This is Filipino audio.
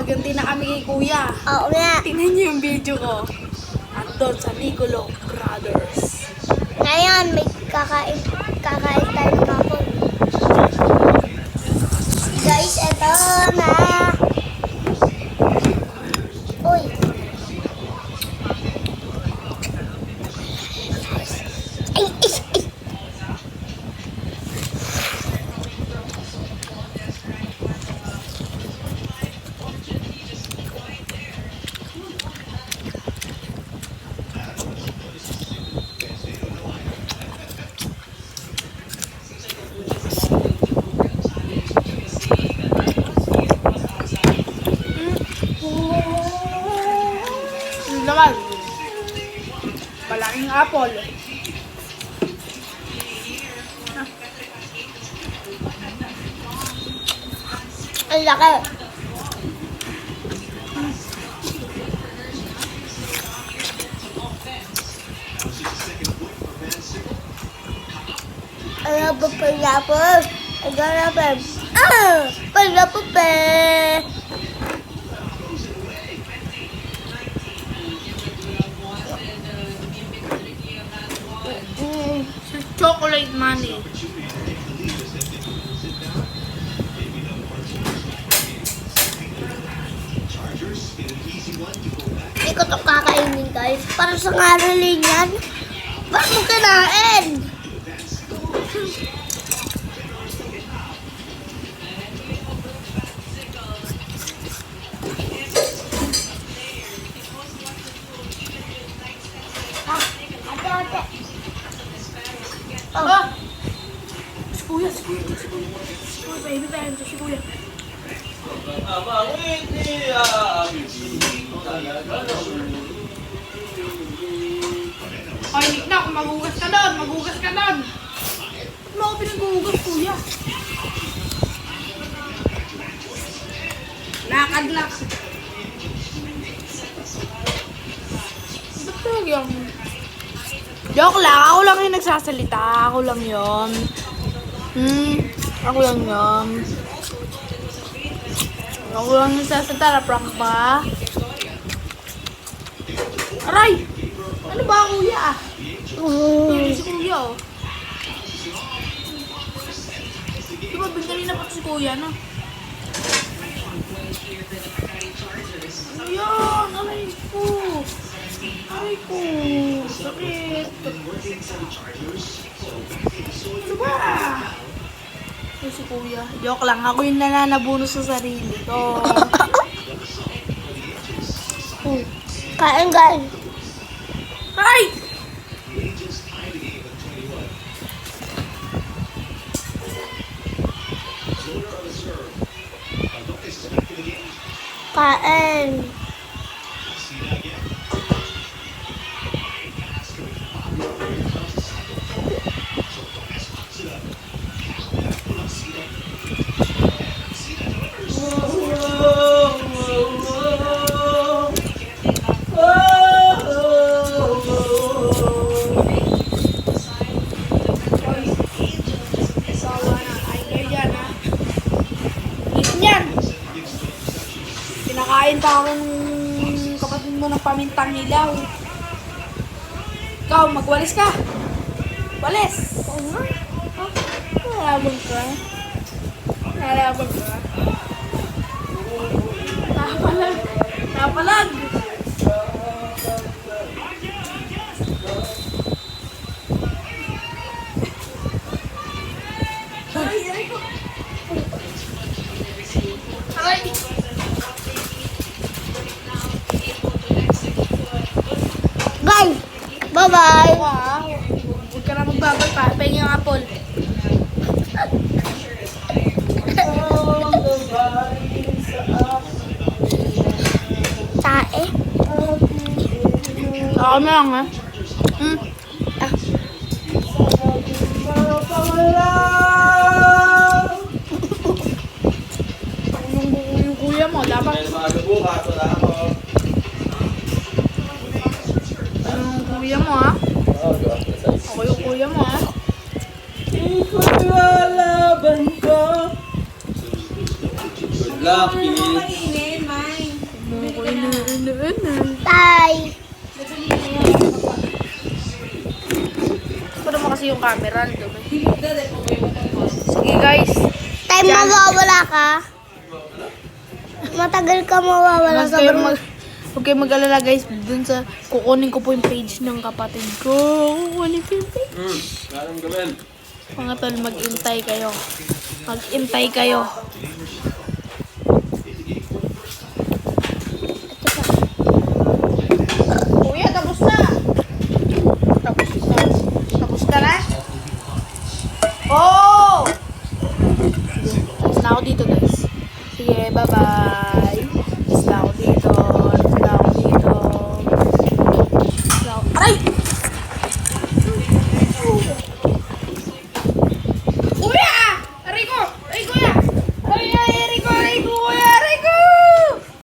Gaganti na kami kay kuya. Oo nga. Tingnan niyo yung video ko. At doon sa Nicolo Brothers. Ngayon, may kakain tayo ng apple. Guys, eto na. Uy. Ay, ay, ay. Yung laman. Malaking apple. Ang laki. Ano ba pineapple? Ano ba? Pineapple pa. Chocolate money. Hindi ko ito kakainin, guys. Para sa ngaralin yan. Bakit mo kinain? Ate, ate. Oh! Si kuya, si kuya, si kuya. Oh, baby tayo, si kuya. Ay, Nick na, magugas ka doon, magugas ka doon. Ano ako pinag-ugas, kuya? Lakad lang. Ba't talaga yung... Joke lang, ako lang yung nagsasalita. Ako lang yun. Ako lang yun. Ako lang yung nagsasalita. Prank ba? Aray! Ano ba, kuya? Hindi si kuya, oh. Diba, bintali na pa si kuya, no? Ayan! Aray ko! Aray ko! Sakit! Ano ba? Ay, si kuya. Joke lang. Ako yung nananabuno sa sarili ko. Kain, guys. Aray! Kain. Pinakain pa ako ng kapatid mo ng pamintang hilaw. Ikaw, magwalis ka. Walis. Nalabag ka. Nalabag ka. Napalag. Napalag. Aray. Guys, bye-bye. Huwag ka na magbabal pa. Pahingin yung apple. Tae. Ako na lang, ha? Yung kuya mo, dapat. Yung kuya mo, ha? Ako yung kuya mo, ha? Lucky. Tay. Ito naman kasi yung camera. Sige guys. Tay, mawawala ka. Matagal ka mawawala Huwag sa kayong huwag kayong mag-alala guys. Dun sa kukunin ko po yung page ng kapatid ko. Kukunin ko yung page. Parang gawin. Mga tol, mag-intay kayo. Mag-intay kayo. Kuya, tapos na. Tapos na. Tapos ka na? Oh! Sige, tapos na ako dito guys. Sige, bye-bye.